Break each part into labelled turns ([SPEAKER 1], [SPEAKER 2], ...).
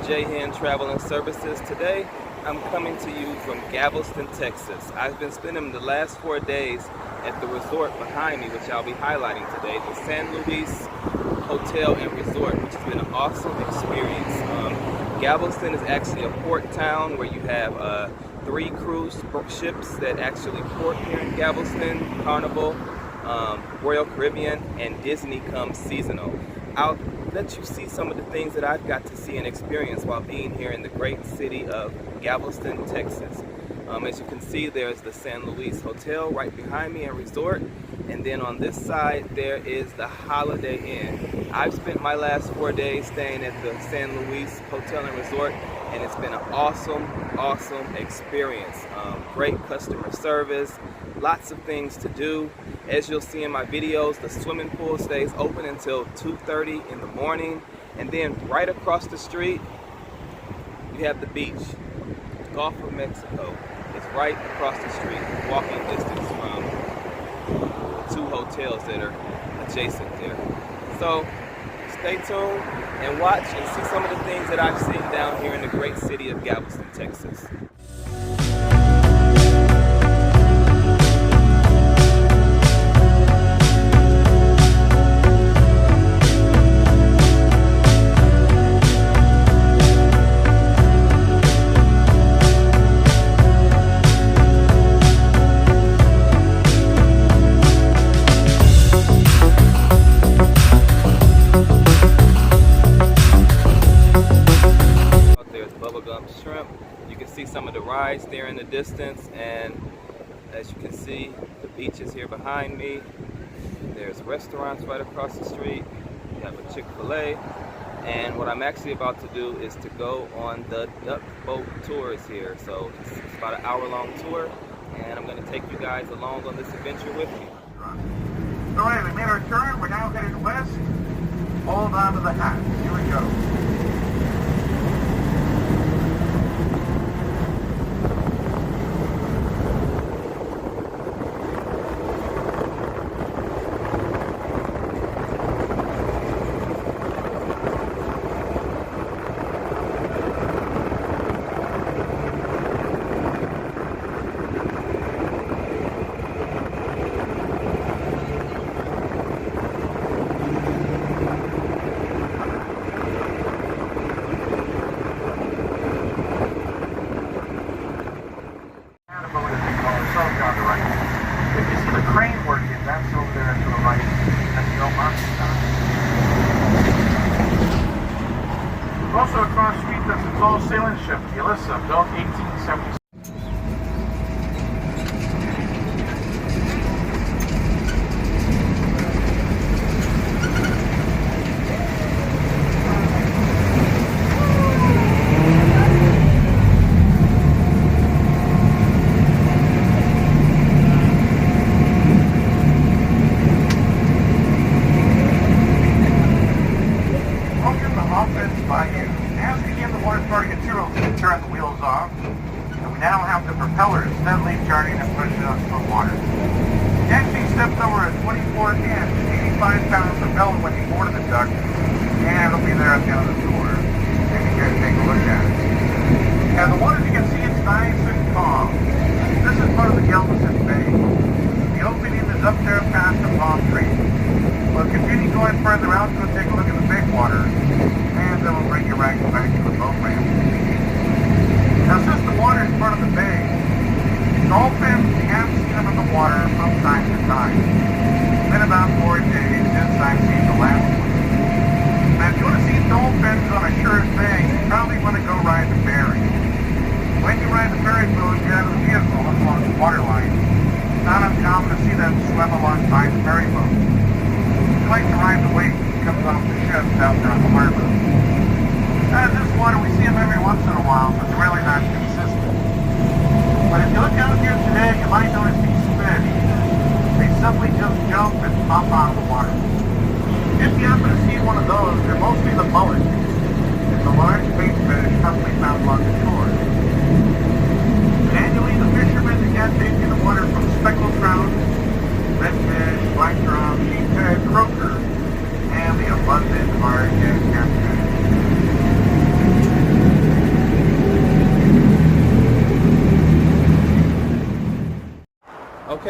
[SPEAKER 1] J-Hen Travel and Services. Today I'm coming to you from Galveston, Texas. I've been spending the last 4 days at the resort behind me, which I'll be highlighting today, the San Luis Hotel and Resort, which has been an awesome experience. Galveston is actually a port town where you have 3 cruise ships that actually port here in Galveston: Carnival, Royal Caribbean, and Disney comes seasonal. I'll let you see some of the things that I've got to see and experience while being here in the great city of Galveston, Texas. As you can see, there's the San Luis Hotel right behind me and resort, and then on this side there is the Holiday Inn. I've spent my last 4 days staying at the San Luis Hotel and Resort, and it's been an awesome experience. Great customer service, lots of things to do. As you'll see in my videos, the swimming pool stays open until 2:30 in the morning, and then right across the street you have the beach. Gulf of Mexico is right across the street, walking distance from the 2 hotels that are adjacent there. So stay tuned and watch and see some of the things that I've seen down here in the great city of Galveston, Texas. Shrimp. You can see some of the rides there in the distance, and as you can see, the beach is here behind me. There's restaurants right across the street. You have a Chick-fil-A, and what I'm actually about to do is to go on the duck boat tours here. So it's about an hour-long tour, and I'm going to take you guys along on this adventure with me.
[SPEAKER 2] All right, we made our turn. We're now headed west. Hold on to the hat. Here we go. That's over there to the right. That's the old mountain side. Also across the street, that's a tall sailing ship, the Alyssa, built 1876. Turn the wheels off, and we now have the propellers steadily turning and pushing us to the water. We actually stepped over a 24-inch, 85-pound propeller when you boarded the duck, and it'll be there at the end of the tour. And you guys take a look at it. And the water, as you can see, it's nice and calm. This is part of the Galveston Bay. The opening is up there past the palm tree. We'll continue going further out to take a look at the big water, and then we'll bring you right back to the boat ramp. Now, since the water is part of the bay, dolphins, you have seen them in the water from time to time. It's been about 4 days since I've seen the last one. Now, if you want to see dolphins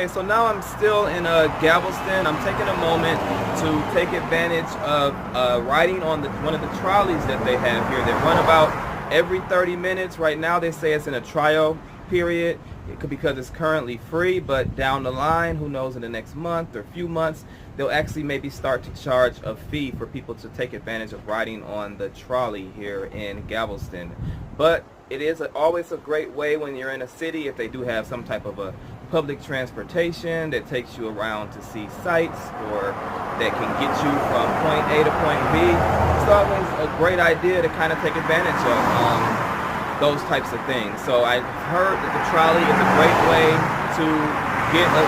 [SPEAKER 1] Okay, so now I'm still in Galveston. I'm taking a moment to take advantage of riding on one of the trolleys that they have here. They run about every 30 minutes. Right now they say it's in a trial period because it's currently free, but down the line, who knows, in the next month or few months, they'll actually maybe start to charge a fee for people to take advantage of riding on the trolley here in Galveston. But it is always a great way when you're in a city, if they do have some type of a public transportation that takes you around to see sights or that can get you from point A to point B. It's always a great idea to kind of take advantage of those types of things. So I've heard that the trolley is a great way to get a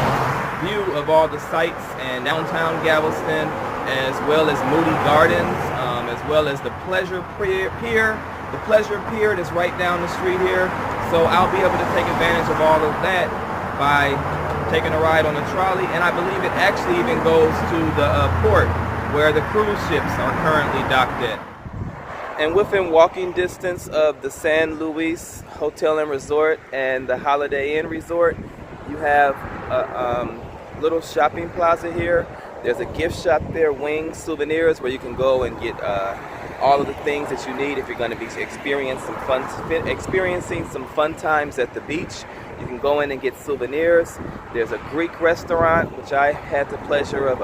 [SPEAKER 1] view of all the sights in downtown Galveston, as well as Moody Gardens, as well as the Pleasure Pier. The Pleasure Pier that's right down the street here. So I'll be able to take advantage of all of that by taking a ride on the trolley, and I believe it actually even goes to the port where the cruise ships are currently docked at. And within walking distance of the San Luis Hotel and Resort and the Holiday Inn Resort, you have a little shopping plaza here. There's a gift shop there, Wings Souvenirs, where you can go and get all of the things that you need if you're going to be experiencing some fun times at the beach. You can go in and get souvenirs. There's a Greek restaurant, which I had the pleasure of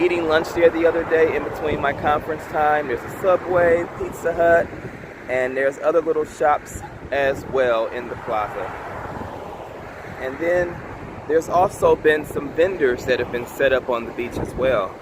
[SPEAKER 1] eating lunch there the other day in between my conference time. There's a Subway, Pizza Hut, and there's other little shops as well in the plaza. And then there's also been some vendors that have been set up on the beach as well.